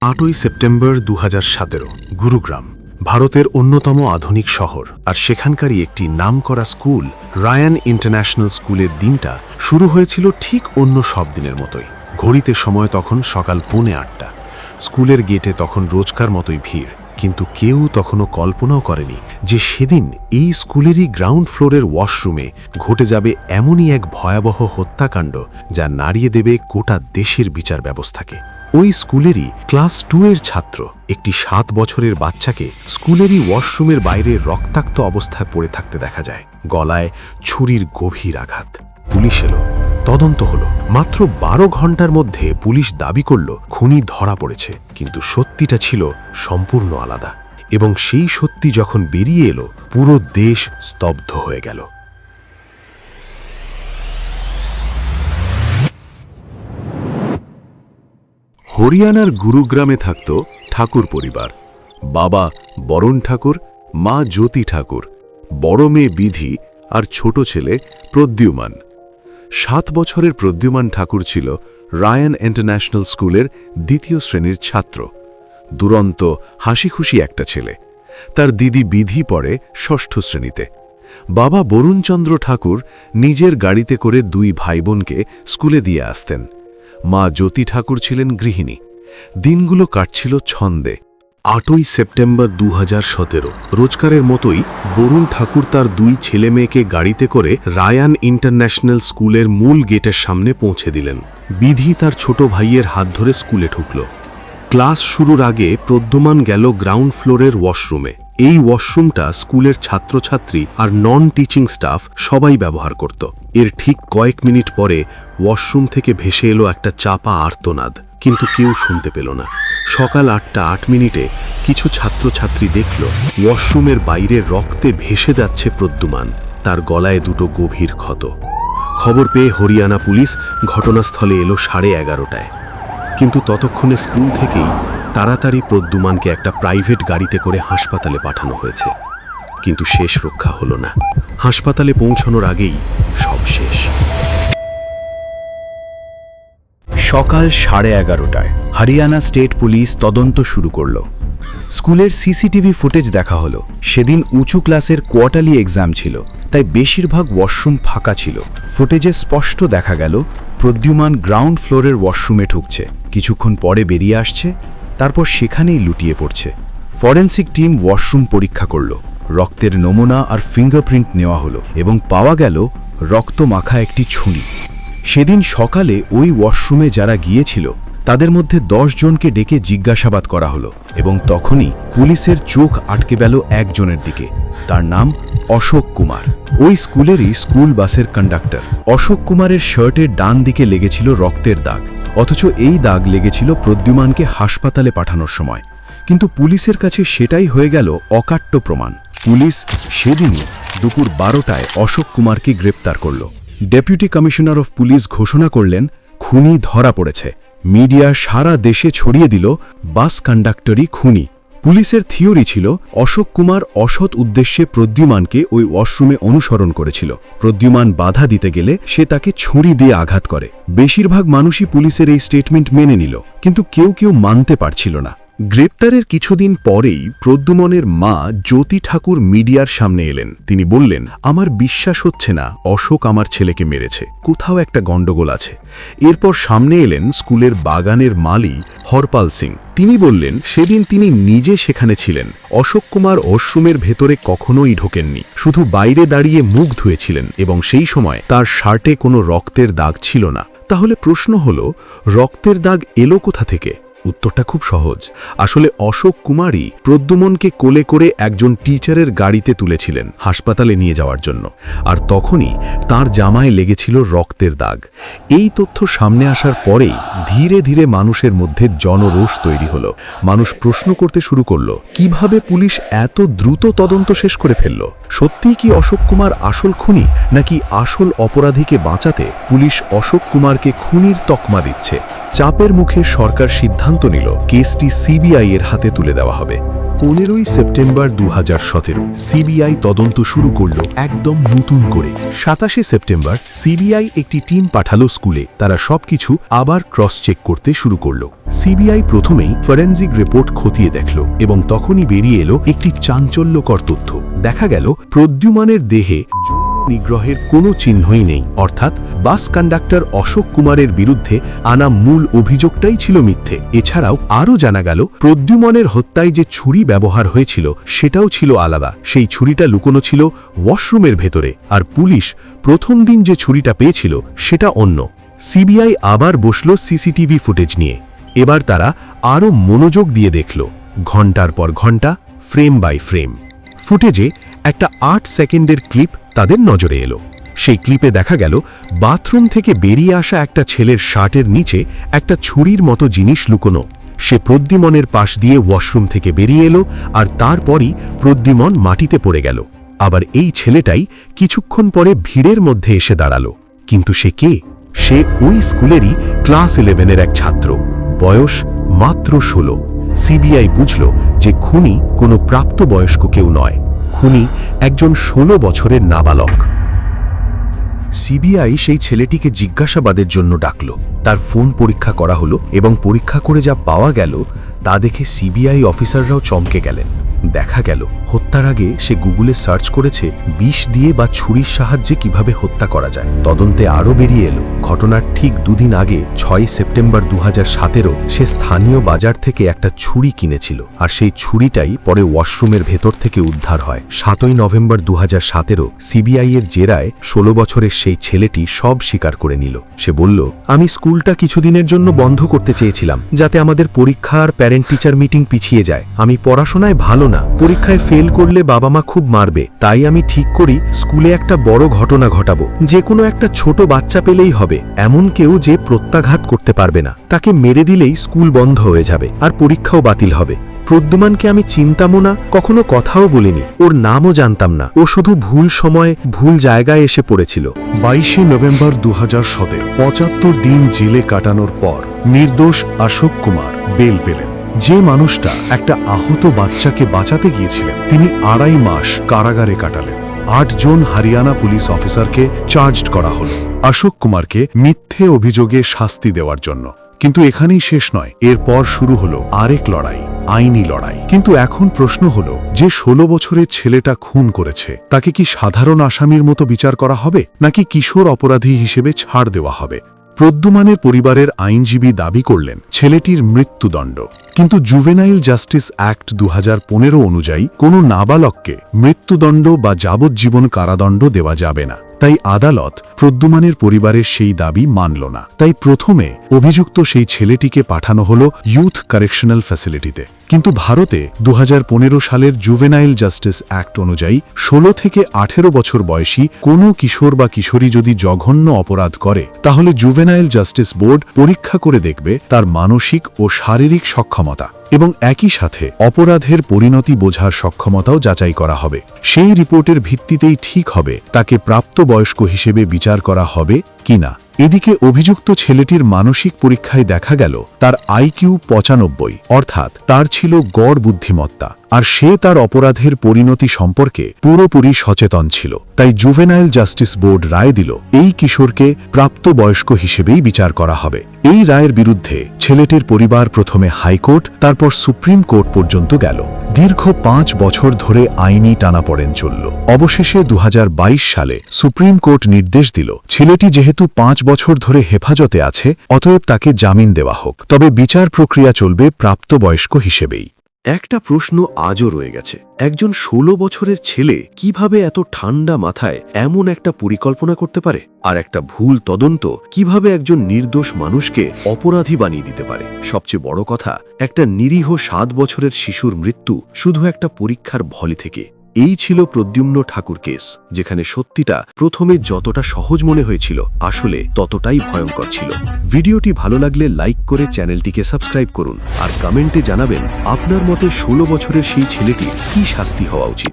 8ই September 2017 Gurugram ভারতের অন্যতম আধুনিক শহর আর সেখানকারই একটি নামকরা স্কুল রায়ান ইন্টারন্যাশনাল স্কুলের দিনটা শুরু হয়েছিল ঠিক অন্য সব দিনের মতোই। ঘড়িতে সময় তখন সকাল 8:45। স্কুলের গেটে তখন রোজকার মতোই ভিড়, কিন্তু কেউ তখনও কল্পনাও করেনি যে সেদিন এই স্কুলেরই গ্রাউন্ড ফ্লোরের ওয়াশরুমে ঘটে যাবে এমনই এক ভয়াবহ হত্যাকাণ্ড যা নাড়িয়ে দেবে গোটা দেশের বিচার ব্যবস্থাকে। ওই স্কুলেরই ক্লাস 2 এর ছাত্র একটি 7 বছরের বাচ্চাকে স্কুলেরই ওয়াশরুমের বাইরে রক্তাক্ত অবস্থায় পড়ে থাকতে দেখা যায়, গলায় ছুরির গভীর আঘাত। পুলিশ এলো, তদন্ত হলো। মাত্র 12 ঘন্টার মধ্যে পুলিশ দাবি করল খুনি ধরা পড়েছে, কিন্তু সত্যিটা ছিল সম্পূর্ণ আলাদা। এবং সেই সত্যি যখন বেরিয়ে এলো, পুরো দেশ স্তব্ধ হয়ে গেল। হরিয়ানার গুরুগ্রামে থাকত ঠাকুর পরিবার। বাবা বরণ ঠাকুর, মা জ্যোতি ঠাকুর, বড় মেয়ে বিধি আর ছোট ছেলে প্রদ্যুমান। 7 বছরের প্রদ্যুমান ঠাকুর ছিল রায়ান ইন্টারন্যাশনাল স্কুলের 2য় শ্রেণীর ছাত্র। দুরন্ত হাসিখুশি একটা ছেলে। তার দিদি বিধি পড়ে 6ষ্ঠ শ্রেণীতে। বাবা বরুণচন্দ্র ঠাকুর নিজের গাড়িতে করে 2 ভাই বোনকে স্কুলে দিয়ে আসতেন। মা জ্যোতি ঠাকুর ছিলেন গৃহিণী। দিনগুলো কাটছিল ছন্দে। 8ই সেপ্টেম্বর 2017 রোজকারের মতোই বরুণ ঠাকুর তার 2 ছেলে মেয়েকে গাড়িতে করে রায়ান ইন্টারন্যাশনাল স্কুলের মূল গেটের সামনে পৌঁছে দিলেন। বিধি তার ছোট ভাইয়ের হাত ধরে স্কুলে ঢুকল। ক্লাস শুরুর আগে প্রদ্যুমান গেল গ্রাউন্ড ফ্লোরের ওয়াশরুমে। এই ওয়াশরুমটা স্কুলের ছাত্রছাত্রী আর নন টিচিং স্টাফ সবাই ব্যবহার করত। এর ঠিক কয়েক মিনিট পরে ওয়াশরুম থেকে ভেসে এলো একটা চাপা আর্তনাদ, কিন্তু কেউ শুনতে পেল না। সকাল 8:08 কিছু ছাত্রছাত্রী দেখল ওয়াশরুমের বাইরে রক্তে ভেসে যাচ্ছে প্রদ্যুমান, তার গলায় 2টো গভীর ক্ষত। খবর পেয়ে হরিয়ানা পুলিশ ঘটনাস্থলে এলো 11:30টায়। কিন্তু ততক্ষণে স্কুল থেকেই তাড়াতাড়ি প্রদ্যুমানকে একটা প্রাইভেট গাড়িতে করে হাসপাতালে পাঠানো হয়েছে। কিন্তু শেষ রক্ষা হলো না। হাসপাতালে পৌঁছানোর আগেই সব শেষ। সকাল 11:30টায় হরিয়ানা স্টেট পুলিশ তদন্ত শুরু করল। স্কুলের সিসিটিভি ফুটেজ দেখা হলো। সেদিন উঁচু ক্লাসের কোয়ার্টারলি এক্সাম ছিল, তাই বেশিরভাগ ওয়াশরুম ফাঁকা ছিল। ফুটেজে স্পষ্ট দেখা গেল প্রদ্যুমান গ্রাউন্ড ফ্লোরের ওয়াশরুমে ঢুকছে, কিছুক্ষণ পরে বেরিয়ে আসছে, তারপর সেখানেই লুটিয়ে পড়ছে। ফরেনসিক টিম ওয়াশরুম পরীক্ষা করল। রক্তের নমুনা আর ফিঙ্গারপ্রিন্ট নেওয়া হলো এবং পাওয়া গেল রক্ত মাখা একটি ছুরি। সেদিন সকালে ওই ওয়াশরুমে যারা গিয়েছিল তাদের মধ্যে 10 জনকে ডেকে জিজ্ঞাসাবাদ করা হলো এবং তখনই পুলিশের চোখ আটকে গেল একজনের দিকে। তার নাম অশোক কুমার, ওই স্কুলেরই স্কুল বাসের কন্ডাক্টর। অশোক কুমারের শার্টের ডান দিকে লেগেছিল রক্তের দাগ, অথচ এই দাগ লেগেছিল প্রদ্যুমানকে হাসপাতালে পাঠানোর সময়। কিন্তু পুলিশের কাছে সেটাই হয়ে গেল অকাট্য প্রমাণ। পুলিশ সেদিনই দুপুর 12টায় অশোক কুমারকে গ্রেপ্তার করল। ডেপুটি কমিশনার অফ পুলিশ ঘোষণা করলেন খুনি ধরা পড়েছে। মিডিয়া সারা দেশে ছড়িয়ে দিল বাস কন্ডাক্টরই খুনি। পুলিশের থিওরি ছিল অশোক কুমার অসৎ উদ্দেশ্যে প্রদ্যুমানকে ওই ওয়াশরুমে অনুসরণ করেছিল। প্রদ্যুমান বাধা দিতে গেলে সে তাকে ছুরি দিয়ে আঘাত করে। বেশিরভাগ মানুষই পুলিশের এই স্টেটমেন্ট মেনে নিল, কিন্তু কেউ কেউ মানতে পারছিল না। গ্রেপ্তারের কিছুদিন পরেই প্রদ্যুমনের মা জ্যোতি ঠাকুর মিডিয়ার সামনে এলেন। তিনি বললেন, আমার বিশ্বাস হচ্ছে না অশোক আমার ছেলেকে মেরেছে, কোথাও একটা গন্ডগোল আছে। এরপর সামনে এলেন স্কুলের বাগানের মালি হরপাল সিং। তিনি বললেন সেদিন তিনি নিজে সেখানে ছিলেন। অশোক কুমার ওয়াশরুমের ভেতরে কখনোই ঢোকেননি, শুধু বাইরে দাঁড়িয়ে মুখ ধুয়েছিলেন এবং সেই সময় তার শার্টে কোনো রক্তের দাগ ছিল না। তাহলে প্রশ্ন হলো, রক্তের দাগ এলো কোথা থেকে? উত্তরটা খুব সহজ। আসলে অশোক কুমারই প্রদ্যুমনকে কোলে করে একজন টিচারের গাড়িতে তুলেছিলেন হাসপাতালে নিয়ে যাওয়ার জন্য, আর তখনই তার জামায় লেগেছিল রক্তের দাগ। এই তথ্য সামনে আসার পরেই ধীরে ধীরে মানুষের মধ্যে জনরোষ তৈরি হলো। মানুষ প্রশ্ন করতে শুরু করলো, কিভাবে পুলিশ এত দ্রুত তদন্ত শেষ করে ফেলল? সত্যিই কি অশোক কুমার আসল খুনি, নাকি আসল অপরাধীকে বাঁচাতে পুলিশ অশোক কুমারকে খুনির তকমা দিচ্ছে? চাপের মুখে সরকার সিদ্ধান্ত নিল কেসটি সিবিআই এর হাতে তুলে দেওয়া হবে। 15ই সেপ্টেম্বর 2017 সিবিআই তদন্ত শুরু করলো একদম নতুন করে। 27শে সেপ্টেম্বর সিবিআই একটি টিম পাঠালো স্কুলে। তারা সবকিছু আবার ক্রস চেক করতে শুরু করলো। সিবিআই প্রথমেই ফরেনজিক রিপোর্ট খতিয়ে দেখল এবং তখনই বেরিয়ে এলো একটি চাঞ্চল্যকর তথ্য। দেখা গেল প্রদ্যুমানের দেহে নিগ্রহের কোনো চিহ্নই নেই, অর্থাৎ বাস কন্ডাক্টর অশোক কুমারের বিরুদ্ধে আনা মূল অভিযোগটাই ছিল মিথ্যে। এছাড়াও আরও জানা গেল প্রদ্যুমনের হত্যায় যে ছুরি ব্যবহার হয়েছিল সেটাও ছিল আলাদা। সেই ছুরিটা লুকোনো ছিল ওয়াশরুমের ভেতরে, আর পুলিশ প্রথম দিন যে ছুরিটা পেয়েছিল সেটা অন্য। সিবিআই আবার বসল সিসিটিভি ফুটেজ নিয়ে। এবার তারা আরও মনোযোগ দিয়ে দেখল ঘন্টার পর ঘন্টা, ফ্রেম বাই ফ্রেম। ফুটেজে একটা 8 সেকেন্ডের ক্লিপ তাদের নজরে এলো। সেই ক্লিপে দেখা গেল বাথরুম থেকে বেরিয়ে আসা একটা ছেলের শার্টের নিচে একটা ছুরির মতো জিনিস লুকোনো। সে প্রদ্যুমনের পাশ দিয়ে ওয়াশরুম থেকে বেরিয়ে এলো, আর তারপরই প্রদ্যুমন মাটিতে পড়ে গেল। আবার এই ছেলেটাই কিছুক্ষণ পরে ভিড়ের মধ্যে এসে দাঁড়ালো। কিন্তু সে কে? সে ওই স্কুলেরই ক্লাস 11-এর এক ছাত্র, বয়স মাত্র 16। সিবিআই বুঝল যে খুনি কোনো প্রাপ্তবয়স্ক কেউ নয়, খুনি একজন 16 বছরের নাবালক। সিবিআই সেই ছেলেটিকে জিজ্ঞাসাবাদের জন্য ডাকল। তার ফোন পরীক্ষা করা হলো এবং পরীক্ষা করে যা পাওয়া গেল তা দেখে সিবিআই অফিসাররাও চমকে গেলেন। দেখা গেল হত্যার আগে সে গুগলে সার্চ করেছে বিষ দিয়ে বা ছুরির সাহায্যে কিভাবে হত্যা করা যায়। তদন্তে আরও বেরিয়ে এলো ঘটনার ঠিক দুদিন আগে 6 সেপ্টেম্বর 2017 সে স্থানীয় বাজার থেকে একটা ছুরি কিনেছিল, আর সেই ছুরিটাই পরে ওয়াশরুমের ভেতর থেকে উদ্ধার হয়। 7ই নভেম্বর 2017 সিবিআই এর জেরায় 16 বছরের সেই ছেলেটি সব স্বীকার করে নিল। সে বলল, আমি স্কুলটা কিছুদিনের জন্য বন্ধ করতে চেয়েছিলাম যাতে আমাদের পরীক্ষা আর প্যারেন্ট টিচার মিটিং পিছিয়ে যায়। আমি পড়াশোনায় ভালো না, পরীক্ষায় ফেল করলে বাবা মা খুব মারবে, তাই আমি ঠিক করি স্কুলে একটা বড় ঘটনা ঘটাবো। যে কোনো একটা ছোট বাচ্চা পেলেই হবে, এমন কেউ যে প্রত্যাঘাত করতে পারবে না। তাকে মেরে দিলেই স্কুল বন্ধ হয়ে যাবে আর পরীক্ষাও বাতিল হবে। প্রদ্যুমানকে আমি চিনতামও না, কখনো কথাও বলিনি, ওর নামও জানতাম না। ও শুধু ভুল সময় ভুল জায়গায় এসে পড়েছিল। 22শে নভেম্বর 2017 75 দিন জেলে কাটানোর পর নির্দোষ অশোক কুমার বেল পেলেন। যে মানুষটা একটা আহত বাচ্চাকে বাঁচাতে গিয়েছিলেন, তিনি 2.5 মাস কারাগারে কাটালেন। 8 জন হরিয়ানা পুলিশ অফিসারকে চার্জড করা হলো অশোক কুমারকে মিথ্যে অভিযোগে শাস্তি দেওয়ার জন্য। কিন্তু এখানেই শেষ নয়, এরপর শুরু হলো আরেক লড়াই, আইনি লড়াই। কিন্তু এখন প্রশ্ন হলো, যে 16 বছরের ছেলেটা খুন করেছে তাকে কি সাধারণ আসামির মতো বিচার করা হবে, নাকি কিশোর অপরাধী হিসেবে ছাড় দেওয়া হবে? প্রদ্যুমানের পরিবারের আইনজীবী দাবি করলেন ছেলেটির মৃত্যুদণ্ড, কিন্তু জুভেনাইল জাস্টিস অ্যাক্ট 2015 অনুযায়ী কোনো নাবালককে মৃত্যুদণ্ড বা যাবজ্জীবন কারাদণ্ড দেওয়া যাবে না। তাই আদালত প্রদ্যুমানের পরিবারের সেই দাবি মানল না। তাই প্রথমে অভিযুক্ত সেই ছেলেটিকে পাঠানো হলো ইউথ কারেকশনাল ফ্যাসিলিটিতে। কিন্তু ভারতে 2015 সালের জুভেনাইল জাস্টিস অ্যাক্ট অনুযায়ী 16 থেকে 18 বছর বয়সী কোনো কিশোর বা কিশোরী যদি জঘন্য অপরাধ করে, তাহলে জুভেনাইল জাস্টিস বোর্ড পরীক্ষা করে দেখবে তার মানসিক ও শারীরিক সক্ষমতা, এবং একই সাথে অপরাধের পরিণতি বোঝার সক্ষমতাও যাচাই করা হবে। সেই রিপোর্টের ভিত্তিতেই ঠিক হবে তাকে প্রাপ্তবয়স্ক হিসেবে বিচার করা হবে কিনা। এদিকে অভিযুক্ত ছেলেটির মানসিক পরীক্ষায় দেখা গেল তার আইকিউ 95, অর্থাৎ তার ছিল গড় বুদ্ধিমত্তা, আর সে তার অপরাধের পরিণতি সম্পর্কে পুরোপুরি সচেতন ছিল। তাই জুভেনাইল জাস্টিস বোর্ড রায় দিল এই কিশোরকে প্রাপ্তবয়স্ক হিসেবেই বিচার করা হবে। এই রায়ের বিরুদ্ধে ছেলেটির পরিবার প্রথমে হাইকোর্ট, তারপর সুপ্রিম কোর্ট পর্যন্ত গেল। দীর্ঘ 5 বছর ধরে আইনি টানাপোড়েন চলল। অবশেষে 2022 সালে সুপ্রিম কোর্ট নির্দেশ দিল ছেলেটি যেহেতু 5 বছর ধরে হেফাজতে আছে, অতএব তাকে জামিন দেওয়া হোক, তবে বিচার প্রক্রিয়া চলবে প্রাপ্তবয়স্ক হিসেবেই। একটা প্রশ্ন আজও রয়ে গেছে, একজন 16 বছরের ছেলে কিভাবে এত ঠান্ডা মাথায় এমন একটা পরিকল্পনা করতে পারে? আর একটা ভুল তদন্ত কিভাবে একজন নির্দোষ মানুষকে অপরাধী বানিয়ে দিতে পারে? সবচেয়ে বড় কথা, একটা নিরীহ 7 বছরের শিশুর মৃত্যু শুধু একটা পরীক্ষার ভলি থেকে। এই ছিল প্রদ্যুম্ন ঠাকুর কেস, যেখানে সত্যিটা প্রথমে যতটা সহজ মনে হয়েছিল আসলে ততটাই ভয়ঙ্কর ছিল। ভিডিওটি ভালো লাগলে লাইক করে চ্যানেলটিকে সাবস্ক্রাইব করুন, আর কমেন্টে জানাবেন আপনার মতে 16 বছরের সেই ছেলেটির কী শাস্তি হওয়া উচিত।